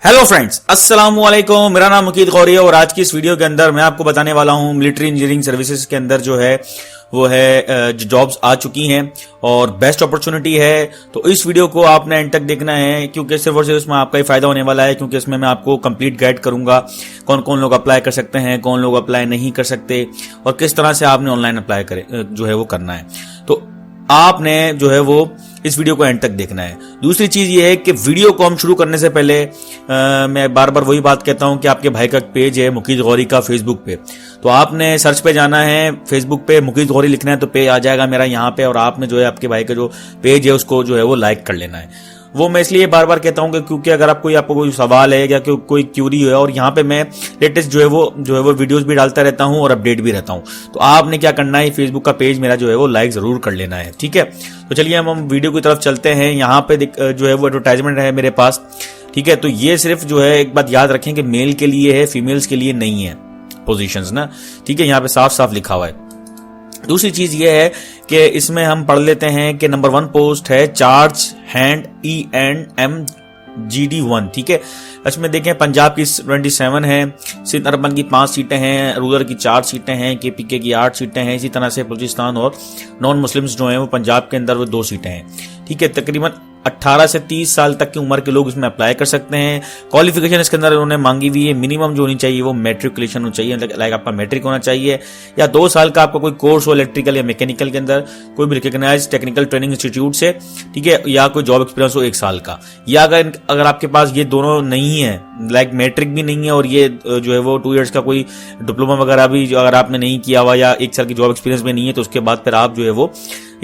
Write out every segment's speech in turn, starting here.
Hello friends, अस्सलाम वालेकुम। मेरा नाम मुकीद गौरी है और आज की इस वीडियो के अंदर मैं आपको बताने वाला हूं मिलिट्री इंजीनियरिंग सर्विसेज के अंदर जो है वो है जो जॉब्स आ चुकी हैं और बेस्ट अपॉर्चुनिटी है। तो इस वीडियो को आपने एंड तक देखना है क्योंकि सिर्फ और सिर्फ इसमें आपका ही फायदा होने वाला है, क्योंकि इसमें मैं आपको कंप्लीट गाइड करूंगा कौन कौन लोग अप्लाई कर सकते हैं, कौन लोग अप्लाई नहीं कर सकते और किस तरह से आपने ऑनलाइन अप्लाई करे जो है वो करना है। तो आपने जो है वो इस वीडियो को एंड तक देखना है। दूसरी चीज ये है कि वीडियो को हम शुरू करने से पहले मैं बार बार वही बात कहता हूं कि आपके भाई का पेज है मुकीद गौरी का फेसबुक पे, तो आपने सर्च पे जाना है, फेसबुक पे मुकीद गौरी लिखना है तो पेज आ जाएगा मेरा यहाँ पे, और आपने जो है आपके भाई का जो पेज है उसको जो है वो लाइक कर लेना है। वो मैं इसलिए बार बार कहता हूं क्योंकि अगर आपको कोई सवाल है या कोई क्यूरी है, और यहाँ पे मैं लेटेस्ट जो है वो वीडियोस भी डालता रहता हूं और अपडेट भी रहता हूं, तो आपने क्या करना है, फेसबुक का पेज मेरा जो है वो लाइक जरूर कर लेना है। ठीक है, तो चलिए हम वीडियो की तरफ चलते हैं। यहाँ पे जो है वो एडवर्टाइजमेंट है मेरे पास। ठीक है, तो ये सिर्फ जो है एक बात याद रखें कि मेल के लिए है, फीमेल्स के लिए नहीं है पोजीशंस ना। ठीक है, यहाँ पे साफ साफ लिखा हुआ है। दूसरी चीज ये है कि इसमें हम पढ़ लेते हैं कि नंबर 1 पोस्ट है चार्ज हैंड ENMGD1। ठीक है, इसमें देखें पंजाब की 27 है, सिंध अर्बन की 5 सीटें हैं, रूरल की 4 सीटें हैं, KPK की 8 सीटें हैं, इसी तरह से बलूचिस्तान और नॉन मुस्लिम्स जो हैं वो पंजाब के अंदर वो 2 सीटें हैं। ठीक है, तकरीबन 18 से 30 साल तक की उम्र के लोग इसमें अप्लाई कर सकते हैं। क्वालिफिकेशन इसके अंदर उन्होंने मांगी हुई है, मिनिमम जो होनी चाहिए वो मैट्रिकुलेशन होनी चाहिए, लाइक आपका मैट्रिक होना चाहिए या 2 साल का आपका कोई कोर्स हो इलेक्ट्रिकल या मैकेनिकल के अंदर, कोई भी रिकॉग्नाइज्ड टेक्निकल ट्रेनिंग इंस्टीट्यूट से। ठीक है, या कोई जॉब एक्सपीरियंस हो 1 साल का, या अगर आपके पास ये दोनों नहीं है, लाइक मैट्रिक भी नहीं है और ये जो है वो 2 इयर्स का कोई डिप्लोमा वगैरह भी जो अगर आपने नहीं किया हुआ या 1 साल की जॉब एक्सपीरियंस में नहीं है, तो उसके बाद फिर आप जो है वो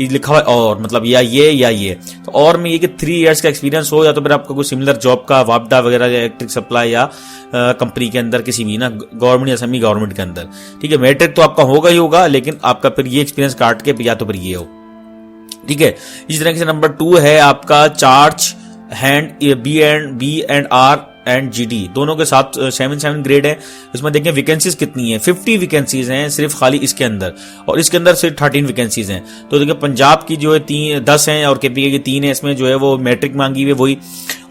लिखा हुआ है और मतलब या ये तो और में ये कि 3 इयर्स का एक्सपीरियंस हो, या तो फिर आपका कोई सिमिलर जॉब का वापडा वगैरह या इलेक्ट्रिक सप्लाई या कंपनी के अंदर किसी भी ना गवर्नमेंट या सेमी गवर्नमेंट के अंदर। ठीक है, मैट्रिक तो आपका होगा ही होगा, लेकिन आपका फिर ये एक्सपीरियंस काट के या तो फिर ये हो। ठीक है, इस तरह से नंबर 2 है आपका charge hand B&R and GD, दोनों के साथ 7 ग्रेड है। इसमें देखें वैकेंसीज कितनी है, 50 वैकेंसीज हैं सिर्फ खाली इसके अंदर, और इसके अंदर सिर्फ 13 वैकेंसीज हैं। तो देखिए पंजाब की जो है 10 हैं और KPK की 3 है। इसमें जो है वो मैट्रिक मांगी हुई है वही,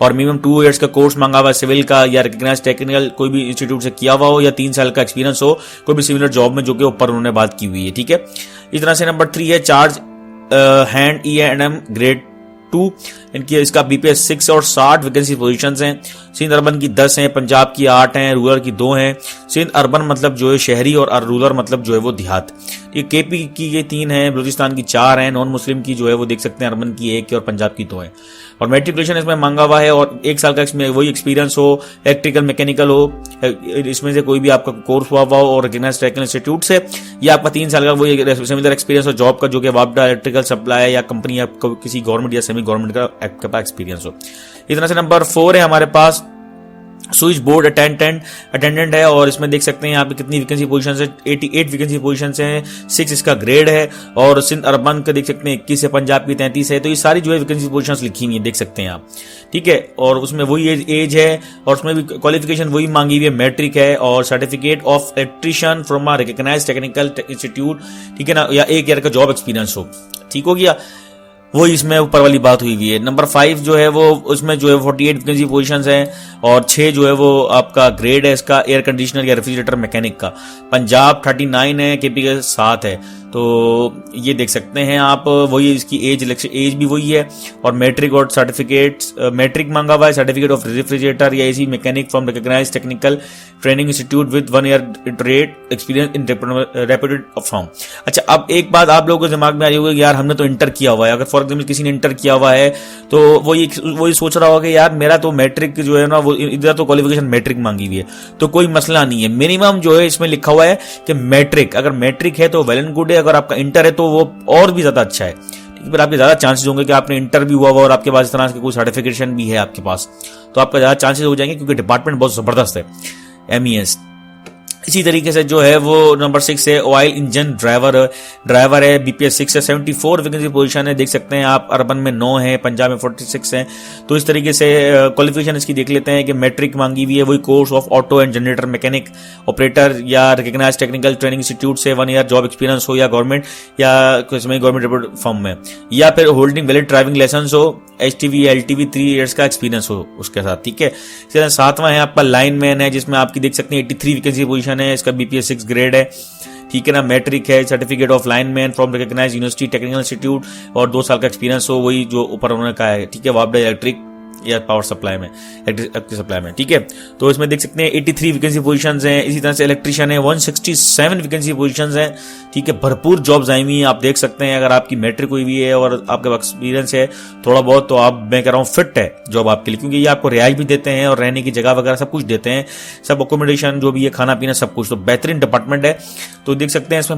और मिनिमम 2 इयर्स का कोर्स मांगा हुआ है सिविल का या रिकॉग्नाइज्ड टेक्निकल कोई भी इंस्टीट्यूट से किया हुआ हो, या 3 साल का एक्सपीरियंस हो कोई भी सिमिलर जॉब में, जो कि ऊपर उन्होंने बात की हुई है। ठीक है, इस तरह से नंबर 3 है चार्ज हैंड ENM ग्रेड 2, इनकी इसका BPS 6 और 60 वैकेंसी पोजीशंस हैं। सिंध अर्बन की 10 हैं, पंजाब की 8 हैं, रूरल की 2 हैं। सिंध अर्बन मतलब जो है शहरी और रूरल मतलब जो है वो देहात। ये KP की ये 3 है, बलूचिस्तान की 4 हैं, नॉन मुस्लिम की जो है वो देख सकते हैं अर्बन की 1 है और पंजाब की 2 है। और मैट्रिकुलेशन इसमें मांगा हुआ है और 1 साल का वही एक्सपीरियंस हो, इलेक्ट्रिकल मैकेनिकल हो, इसमें से कोई भी आपका कोर्स हुआ हो और रिकॉग्नाइज्ड टेक्निकल इंस्टीट्यूट से, या आपका 3 साल का वही सिमिलर एक्सपीरियंस हो जॉब का, जो कि वापडा इलेक्ट्रिकल सप्लाई या कंपनी या किसी गवर्नमेंट या सेमी गवर्नमेंट का आपके पास एक्सपीरियंस हो। इस तरह से नंबर 4 है हमारे पास स्विच बोर्ड अटेंडेंट है, और इसमें देख सकते हैं यहाँ पे कितनी वैकेंसी पोजीशन है, 88 वैकेंसी पोजीशन है, 6 इसका ग्रेड है, और सिंध अर्बन का देख सकते हैं 21 है, पंजाब की 33 है। तो ये सारी जो है वैकेंसी पोजीशन लिखी हुई है, देख सकते हैं आप। ठीक है, और उसमें वही एज है और उसमें भी क्वालिफिकेशन वही मांगी हुई है, मैट्रिक है और certificate of electrician from recognised technical institute. ठीक है ना, या 1 ईयर का जॉब एक्सपीरियंस हो। ठीक हो गया, वही इसमें ऊपर वाली बात हुई हुई है। नंबर 5 जो है वो उसमें जो है 48 वैकेंसी पोजीशंस हैं और 6 जो है वो आपका ग्रेड है इसका एयर कंडीशनर या रेफ्रिजरेटर मैकेनिक का। पंजाब 39 है, KPK 7 है। तो ये देख सकते हैं आप, वही इसकी एज भी वही है, और मैट्रिक और सर्टिफिकेट, मैट्रिक मांगा हुआ है, सर्टिफिकेट ऑफ रेफ्रिजरेटर या AC mechanic from recognised technical training institute with 1 year trade experience in reputed firm. अच्छा, अब एक बात आप लोगों के दिमाग में आ रही होगी, यार हमने तो इंटर किया हुआ है। अगर फॉर एग्जाम्पल किसी ने इंटर किया हुआ है तो वही सोच रहा होगा कि यार मेरा तो मैट्रिक जो है ना, वो इधर तो क्वालिफिकेशन मैट्रिक मांगी हुई है, तो कोई मसला नहीं है। मिनिमम जो है इसमें लिखा हुआ है कि मैट्रिक, अगर मैट्रिक है तो वेल एंड गुड है, अगर आपका इंटर है तो वो और भी ज्यादा अच्छा है। ठीक है, फिर आपके ज्यादा चांसेस होंगे कि आपने इंटर भी हुआ और आपके पास इस तरह से कोई सर्टिफिकेशन भी है आपके पास, तो आपका ज्यादा चांसेस हो जाएंगे, क्योंकि डिपार्टमेंट बहुत जबरदस्त है MES। इसी तरीके से जो है वो नंबर 6 है ऑयल इंजन ड्राइवर है, बीपीएस 6 है, 74 वैकेंसी पोजीशन है, देख सकते हैं आप। अर्बन में 9 है, पंजाब में 46 है। तो इस तरीके से क्वालिफिकेशन इसकी देख लेते हैं कि मैट्रिक मांगी हुई है, वही course of auto and generator mechanic operator या रिकग्नाइज टेक्निकल ट्रेनिंग इंस्टीट्यूट से 1 ईयर जॉब एक्सपीरियंस हो, या गवर्नमेंट या गवर्नमेंट रिपोर्ट फर्म में, या फिर होल्डिंग वैलिड ड्राइविंग लाइसेंस हो, HTV LTV 3 ईयर्स का एक्सपीरियंस हो उसके साथ, ठीक है। 7वां है आपका लाइनमैन है, जिसमें आपकी देख सकते हैं 83 वैकेंसी पोजीशन है, इसका BPS 6 ग्रेड है, ठीक है ना। मैट्रिक है, certificate of lineman from recognised university technical institute, और 2 साल का एक्सपीरियंस हो, वही जो ऊपर उन्होंने कहा है, ठीक है। वापडा इलेक्ट्रिक या पावर सप्लाई में, इलेक्ट्रिक सप्लाई में, ठीक है। तो इसमें देख सकते हैं 83 वैकेंसी पोजीशंस हैं। इसी तरह से इलेक्ट्रिशियन है, 167 वैकेंसी पोजीशंस हैं, ठीक है। भरपूर जॉब्स आई हुई हैं, आप देख सकते हैं। अगर आपकी मैट्रिक हुई हुई है और आपके एक्सपीरियंस है थोड़ा बहुत, तो आप, मैं कह रहा हूँ, फिट है जॉब आपके लिए, क्योंकि ये आपको रिहाइश भी देते हैं और रहने की जगह वगैरह सब कुछ देते हैं, सब अकोमोडेशन जो भी है, खाना पीना सब कुछ। तो बेहतरीन डिपार्टमेंट है। तो देख सकते हैं इसमें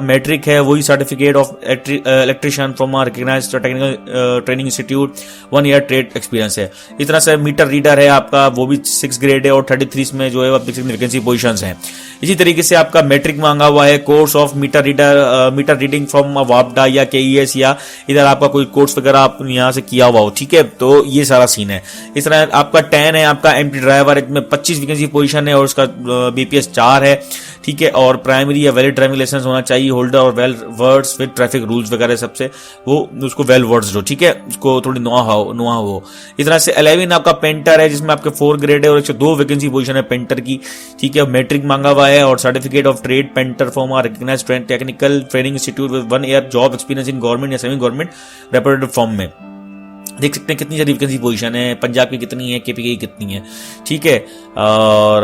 मैट्रिक है, वही certificate of electrician from recognised technical training institute, 1 year trade experience है। इस तरह से मीटर रीडर है आपका, वो भी 6 ग्रेड है, और 33 में जो है आप देख सकते हैं वैकेंसी पोजीशंस हैं। इसी तरीके से आपका मैट्रिक मांगा हुआ है, course of meter reading from वापडा या KES, या इधर आपका कोई कोर्स वगैरह आप यहाँ से किया हुआ हो, ठीक है। तो ये सारा सीन है। इस तरह आपका 10 है आपका MT ड्राइवर में 25 वैकेंसी पोजीशन है, और उसका BPS 4 है, ठीक है। और प्राइमरी या वैलिड ड्राइविंग लाइसेंस होना चाहिए, होल्डर और well words with traffic rules वगैरह सबसे, वो उसको वेल वर्ड्स हो, ठीक है, उसको थोड़ी नुआ हो। इस तरह से 11 आपका पेंटर है, जिसमें आपके 4 ग्रेड है और 102 वैकेंसी पोजीशन है पेंटर की, ठीक है। मैट्रिक मांगा हुआ है, और certificate of trade painter from recognised technical training institute with 1 year job experience in government या सेमी गवर्नमेंट रेपुटेड फर्म में। देख सकते हैं कितनी सारी वैकेंसी पोजीशन है, पंजाब की कितनी है, KPK की कितनी है, ठीक है। और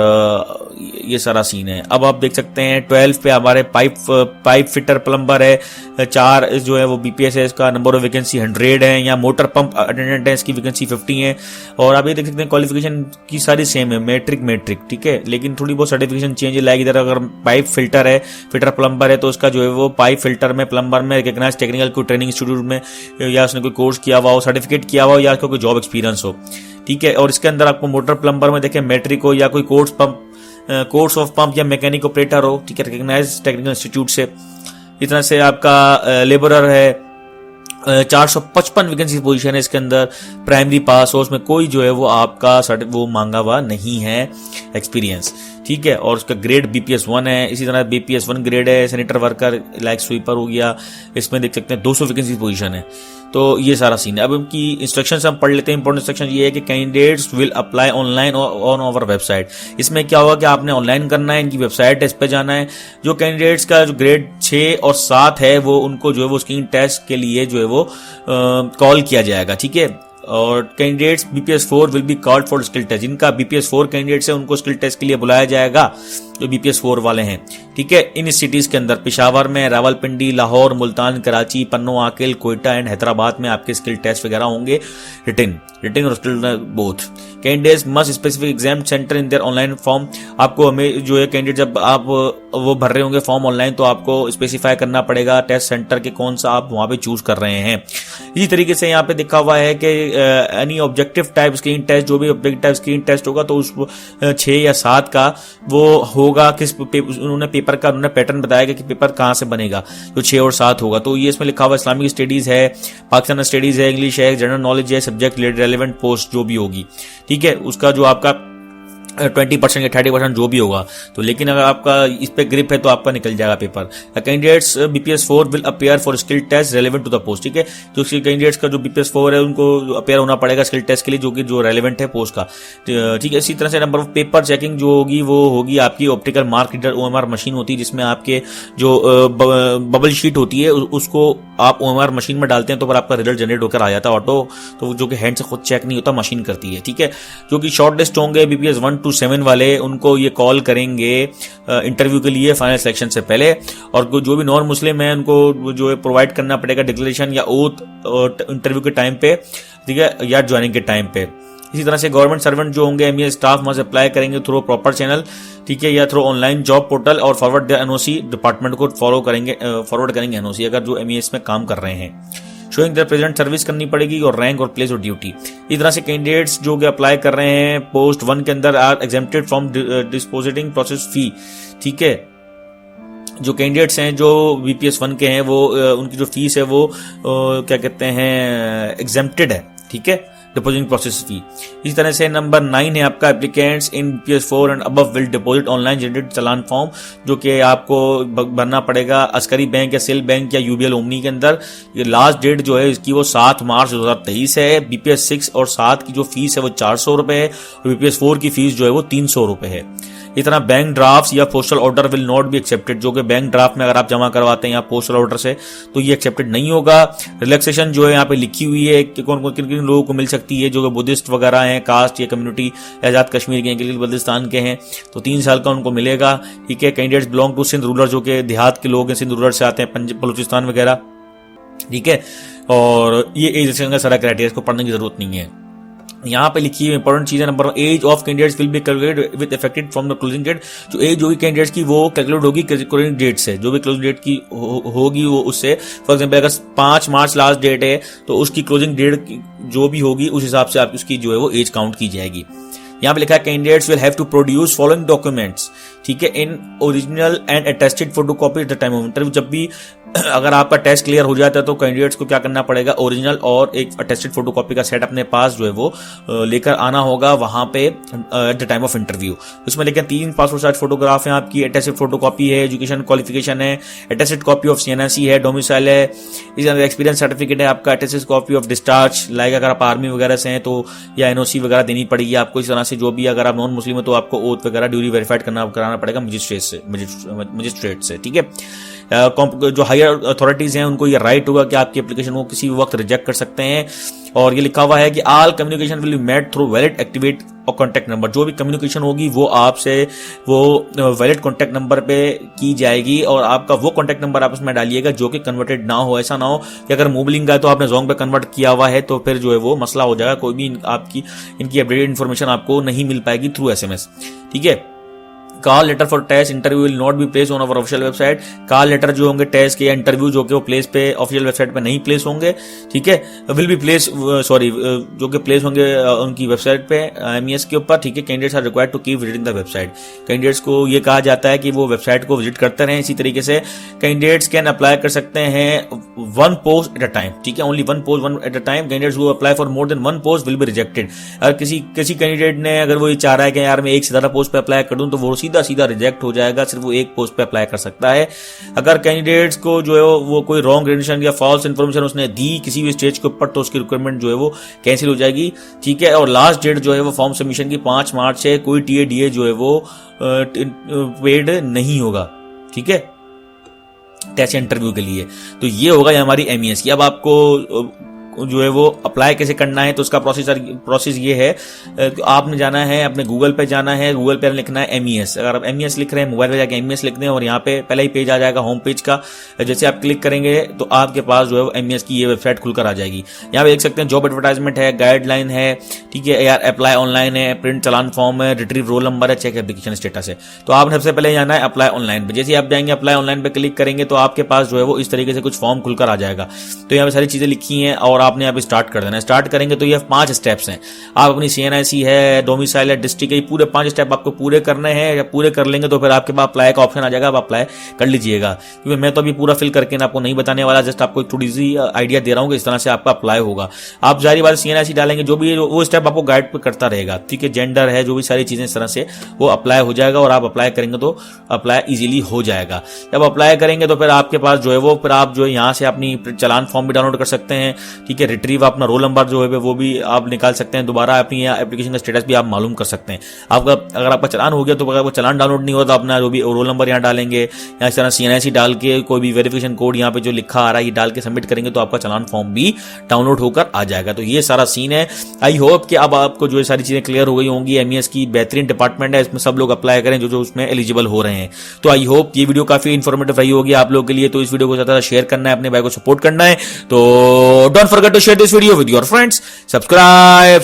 ये सारा सीन है। अब आप देख सकते हैं 12 पे हमारे पाइप फिटर प्लम्बर है, 4 जो है वो BPS है, इसका नंबर ऑफ वैकेंसी 100 है। या मोटर पंप अटेंडेंट है, इसकी वैकेंसी 50 है। और आप ये देख सकते हैं क्वालिफिकेशन की सारी सेम है, मैट्रिक, ठीक है, लेकिन थोड़ी बहुत सर्टिफिकेशन चेंज लाएगी। इधर अगर पाइप फिटर प्लम्बर है, तो उसका जो है वो पाइप फिल्टर में, प्लम्बर में रिकग्नाइज टेक्निकल कोई ट्रेनिंग इंस्टीट्यूट में, या उसने कोई कोर्स किया हुआ हो, सर्टिफिकेट किया हुआ हो, या कोई जॉब एक्सपीरियंस हो, ठीक है। और इसके अंदर आपको मोटर प्लम्बर में देखें मैट्रिक हो, या कोई कोर्स ऑफ पंप या मैकेनिक ऑपरेटर हो, ठीक है, रिकग्नाइज्ड टेक्निकल इंस्टीट्यूट से। इस तरह से आपका लेबरर है, 455 वैकेंसी पोजीशन है, इसके अंदर प्राइमरी पास हो, उसमें कोई जो है वो आपका वो मांगा हुआ नहीं है एक्सपीरियंस, ठीक है। और उसका ग्रेड BPS 1 है। इसी तरह BPS 1 ग्रेड है, सैनिटर वर्कर लाइक स्वीपर हो गया, इसमें देख सकते हैं 200 वैकेंसी पोजीशन है। तो ये सारा सीन है। अब इनकी इंस्ट्रक्शंस हम पढ़ लेते हैं। इंपॉर्टेंट इंस्ट्रक्शन ये है कि candidates will apply online on our website. इसमें क्या होगा कि आपने ऑनलाइन करना है, इनकी वेबसाइट है, इस पे जाना है। जो कैंडिडेट्स का जो ग्रेड 6 और 7 है, वो उनको जो है वो स्क्रीन टेस्ट के लिए जो है वो कॉल किया जाएगा, ठीक है। और candidates BPS 4 will be called for skill test. जिनका BPS 4 कैंडिडेट्स है, उनको स्किल टेस्ट के लिए बुलाया जाएगा, जो BPS 4 वाले हैं, ठीक है। इन सिटीज के अंदर पेशावर में, रावलपिंडी, लाहौर, मुल्तान, कराची, पन्नो, आकिल, कोयटा एंड हैदराबाद में आपके स्किल टेस्ट वगैरह होंगे, रिटन और skill both. Candidates must specific exam centre in their online form. आपको हमें जो है कैंडिडेट जब आप वो भर रहे होंगे फॉर्म ऑनलाइन, तो आपको स्पेसिफाई करना पड़ेगा टेस्ट सेंटर के कौन सा आप वहां पे चूज कर रहे हैं। इसी तरीके से यहाँ पे लिखा हुआ है कि any objective type screen test, जो भी ऑब्जेक्टिव टाइप स्क्रीन टेस्ट होगा, तो उस 6 या 7 का वो होगा किस उन्होंने पेपर का उन्होंने पैटर्न बताया कि पेपर कहाँ से बनेगा, जो 6 और 7 होगा। तो ये इसमें लिखा हुआ इस्लामिक स्टडीज है, पाकिस्तान स्टडीज है, इंग्लिश है, जनरल नॉलेज है, सब्जेक्ट रेलेवेंट पोस्ट जो भी होगी, ठीक है, उसका जो आपका 20% या 30% जो भी होगा। तो लेकिन अगर आपका इस पे ग्रिप है तो आपका निकल जाएगा paper. Candidates BPS 4 will appear for skill test relevant to the post, ठीक है। जो कैंडिडेट्स का जो BPS 4 है, उनको अपेयर होना पड़ेगा स्किल टेस्ट के लिए, जो कि जो रेलेवेंट है पोस्ट का, ठीक है। इसी तरह से नंबर ऑफ पेपर चेकिंग जो होगी, वो होगी आपकी optical mark reader OMR machine होती है, जिसमें आपके जो बबल शीट होती है उसको आप OMR मशीन में डालते हैं, तो फिर आपका रिजल्ट जनरेट होकर आ जाता है ऑटो, तो जो कि हैंड से खुद चेक नहीं होता, मशीन करती है, ठीक है। जो कि शॉर्ट लिस्ट होंगे BPS 1 to 7 वाले, उनको ये कॉल करेंगे इंटरव्यू के लिए फाइनल सिलेक्शन से पहले। और जो भी नॉन मुस्लिम है, उनको जो है प्रोवाइड करना पड़ेगा डिक्लेरेशन या ओथ इंटरव्यू के टाइम पे, ठीक है, या ज्वाइनिंग के टाइम पे। इसी तरह से गवर्नमेंट सर्वेंट जो होंगे MES स्टाफ मस्ट अप्लाई करेंगे थ्रू प्रॉपर चैनल, ठीक है, या थ्रू ऑनलाइन जॉब पोर्टल, और फॉरवर्ड द NOC डिपार्टमेंट को फॉरवर्ड करेंगे NOC अगर जो MES में काम कर रहे हैं, शोइंग देयर प्रेजेंट सर्विस करनी पड़ेगी, और रैंक और प्लेस और ड्यूटी। इस तरह से कैंडिडेट्स जो कि अप्लाई कर रहे हैं पोस्ट 1 के अंदर आर एग्जेम्प्टेड फ्रॉम डिस्पोजिटिंग प्रोसेस फी। ठीक है, जो कैंडिडेट्स हैं जो बीपीएस 1 के हैं वो उनकी जो फीस है वो क्या कहते हैं एग्जेम्प्टेड है। ठीक है, डिपोजिटिंग प्रोसेस फी। इसी तरह से नंबर 9 है आपका applicants in BPS 4 and above will deposit online generated challan form, जो कि आपको भरना पड़ेगा अस्करी बैंक या सेल बैंक या यूबीएल ओमनी के अंदर। ये लास्ट डेट जो है इसकी वो 7 मार्च 2023 है। बीपीएस 6 और 7 की जो फीस है वो 400 रुपए है, और बीपीएस 4 की फीस जो है वो 300 रुपए है। इस तरह बैंक ड्राफ्ट या postal order will not be accepted, जो कि बैंक ड्राफ्ट में अगर आप जमा करवाते हैं या पोस्टल ऑर्डर से तो ये एक्सेप्टेड नहीं होगा। रिलैक्सेशन जो है यहाँ पे लिखी हुई है कि कौन कौन किन किन लोगों को मिल सकती है, जो कि बुद्धिस्ट वगैरह हैं, कास्ट या कम्युनिटी आजाद कश्मीर के गिलगित बल्तिस्तान के हैं, तो 3 साल का उनको मिलेगा। ठीक है, candidates belong to Sindh rural, जो कि देहात के लोग हैं, सिंध रूरल से आते हैं, पंजाब बलूचिस्तान वगैरह। ठीक है, और ये एज का सारा क्राइटेरिया, इसको पढ़ने की जरूरत नहीं है। यहाँ पे लिखी है इंपॉर्टेंट चीज है number 1, age of candidates will be calculated with effected from the closing date. जो एज होगी कैंडिडेट्स की वो कैलकुलेट होगी क्लोजिंग डेट से, जो भी क्लोजिंग डेट की होगी वो उससे। फॉर एग्जांपल अगर 5 मार्च लास्ट डेट है तो उसकी क्लोजिंग डेट जो भी होगी उस हिसाब से आप उसकी जो है वो एज काउंट की जाएगी। यहाँ पे लिखा है candidates will have to produce following documents. ठीक है, in original and attested photocopy at the time of interview. जब भी अगर आपका टेस्ट क्लियर हो जाता है तो कैंडिडेट्स को क्या करना पड़ेगा, ओरिजिनल और एक अटेस्टेड फोटोकॉपी का सेट अपने पास जो है वो लेकर आना होगा वहां पे eight the time of interview. उसमें लेकिन 3 पासपोर्ट साइज फोटोग्राफ है आपकी, अटेस्टेड फोटोकॉपी है, एजुकेशन क्वालिफिकेशन है, अटेस्टेड कॉपी ऑफ सीएनआईसी है, डोमिसाइल है, एक्सपीरियंस सर्टिफिकेट है आपका, attested copy of discharge, like अगर आप आर्मी वगैरह से हैं तो या एनओसी वगैरह देनी पड़ेगी आपको। इस तरह से जो भी अगर आप नॉन मुस्लिम है तो आपको ओथ वगैरह ड्यूली वेरीफाइड कराना पड़ेगा मजिस्ट्रेट से। ठीक है, जो हायर अथॉरिटीज हैं उनको ये राइट होगा कि आपकी एप्लीकेशन को किसी भी वक्त रिजेक्ट कर सकते हैं। और ये लिखा हुआ है कि all communication will be made through valid activate और कॉन्टैक्ट नंबर। जो भी कम्युनिकेशन होगी वो आपसे वो वैलिड कॉन्टैक्ट नंबर पे की जाएगी, और आपका वो कॉन्टैक्ट नंबर आप उसमें डालिएगा जो कि कन्वर्टेड ना हो। ऐसा ना हो कि अगर मूवलिंग है तो आपने जोंग पे कन्वर्ट किया हुआ है तो फिर जो है वो मसला हो जाएगा, कोई भी इनकी अपडेटेड इन्फॉर्मेशन आपको नहीं मिल पाएगी थ्रू SMS। ठीक है, call letter for test interview will not be place on our official website. Call letter जो होंगे टेस्ट के या इंटरव्यू जो कि वो प्लेस पे ऑफिशियल वेबसाइट पे नहीं प्लेस होंगे। ठीक है, विल बी प्लेस जो कि प्लेस होंगे उनकी वेबसाइट पे MES के ऊपर। ठीक है, candidates are required to keep visiting the website. Candidates को ये कहा जाता है कि वो वेबसाइट को विजिट करते रहें। इसी तरीके से कैंडिडेट्स कैन अप्लाई कर सकते हैं 1 पोस्ट एट अ टाइम। ठीक है, only 1 post at a time. Candidates who apply for more than 1 post will be rejected. अगर किसी कैंडिडेट ने अगर वो ये चाह रहा है कि यार मैं एक से ज्यादा पोस्ट पे अप्लाई कर दूं तो वो सीधा रिजेक्ट हो जाएगा, सिर्फ वो एक पोस्ट पे अप्लाई कर सकता है। अगर कैंडिडेट्स को जो है वो कोई रॉन्ग क्रेडेंशियल या फॉल्स इन्फॉर्मेशन उसने दी किसी भी स्टेज के ऊपर तो उसकी रिक्वायरमेंट जो है वो कैंसिल हो जाएगी। ठीक है, और लास्ट डेट जो है वो फॉर्म सबमिशन की 5 मार्च है। कोई TADA जो है वो पेड नहीं होगा। ठीक है, टेस्ट इंटरव्यू के लिए। तो ये होगा हमारी MES की। अब आपको जो है वो अप्लाई कैसे करना है तो उसका प्रोसेस ये है कि आपने जाना है अपने गूगल पे जाना है, गूगल पे लिखना है MES। अगर आप MES लिख रहे हैं मोबाइल पे जाके MES लिख दें और यहाँ पे पहले ही पेज आ जाएगा होम पेज का। जैसे आप क्लिक करेंगे तो आपके पास जो है वो MES की ये वेबसाइट खुलकर आ जाएगी। यहाँ पे देख सकते हैं जॉब एडवर्टाइजमेंट है, गाइडलाइन है, ठीक है यार, अप्लाई ऑनलाइन है, प्रिंट चालान फॉर्म है, रिट्रीव रोल नंबर है, चेक एप्लीकेशन स्टेटस है। तो आपने सबसे पहले जाना है अप्लाई ऑनलाइन पे। जैसे आप जाएंगे अप्लाई ऑनलाइन पे क्लिक करेंगे तो आपके पास जो है वो इस तरीके से कुछ फॉर्म खुलकर आ जाएगा। तो यहाँ पे सारी चीजें लिखी हैं और आपने यहाँ पे स्टार्ट कर देना है। स्टार्ट करेंगे तो ये 5 स्टेप्स हैं। आप अपनी CNIC है, डोमिसाइल है, डिस्ट्रिक्ट है, पूरे 5 स्टेप आपको पूरे करने हैं। जब पूरे कर लेंगे तो फिर आपके पास अप्लाई का ऑप्शन आ जाएगा, आप अप्लाई कर लीजिएगा। क्योंकि मैं तो अभी पूरा फिल करके आपको नहीं बताने वाला, जस्ट आपको एक थोड़ी सी आइडिया दे रहा हूँ कि इस तरह से आपका अप्लाई होगा। आप जारी बात CNIC डालेंगे, जो भी वो स्टेप आपको गाइड करता रहेगा। ठीक है, जेंडर है, जो भी सारी चीजें इस तरह से वो अप्लाई हो जाएगा और आप अप्लाई करेंगे तो अप्लाई इजीली हो जाएगा। जब अप्लाई करेंगे तो फिर आपके पास जो है वो फिर आप जो है यहाँ से अपनी चालान फॉर्म भी डाउनलोड कर सकते हैं। ठीक है, रिट्रीव अपना रोल नंबर जो है वो भी आप निकाल सकते हैं, दोबारा अपनी एप्लीकेशन का स्टेटस भी आप मालूम कर सकते हैं। आपका अगर आपका चालान हो गया तो अगर वो चालान डाउनलोड नहीं होता अपना जो भी रोल नंबर यहाँ डालेंगे या इस तरह CNIC डाल के कोई भी वेरिफिकेशन कोड यहाँ पे जो लिखा आ रहा है ये डाल के सबमिट करेंगे तो आपका चालान फॉर्म भी डाउनलोड होकर आ जाएगा। तो ये सारा सीन है। आई होप कि अब आपको जो सारी चीजें क्लियर हो गई होंगी। MES की बेहतरीन डिपार्टमेंट है, इसमें सब लोग अप्लाई करें जो उसमें एलिजिबल हो रहे हैं। तो आई होप ये वीडियो काफी इन्फॉर्मेटिव रही होगी आप लोगों के लिए। तो इस वीडियो को ज्यादा शेयर करना है, अपने भाई को सपोर्ट करना है। तो don't forget to share this video with your friends. subscribe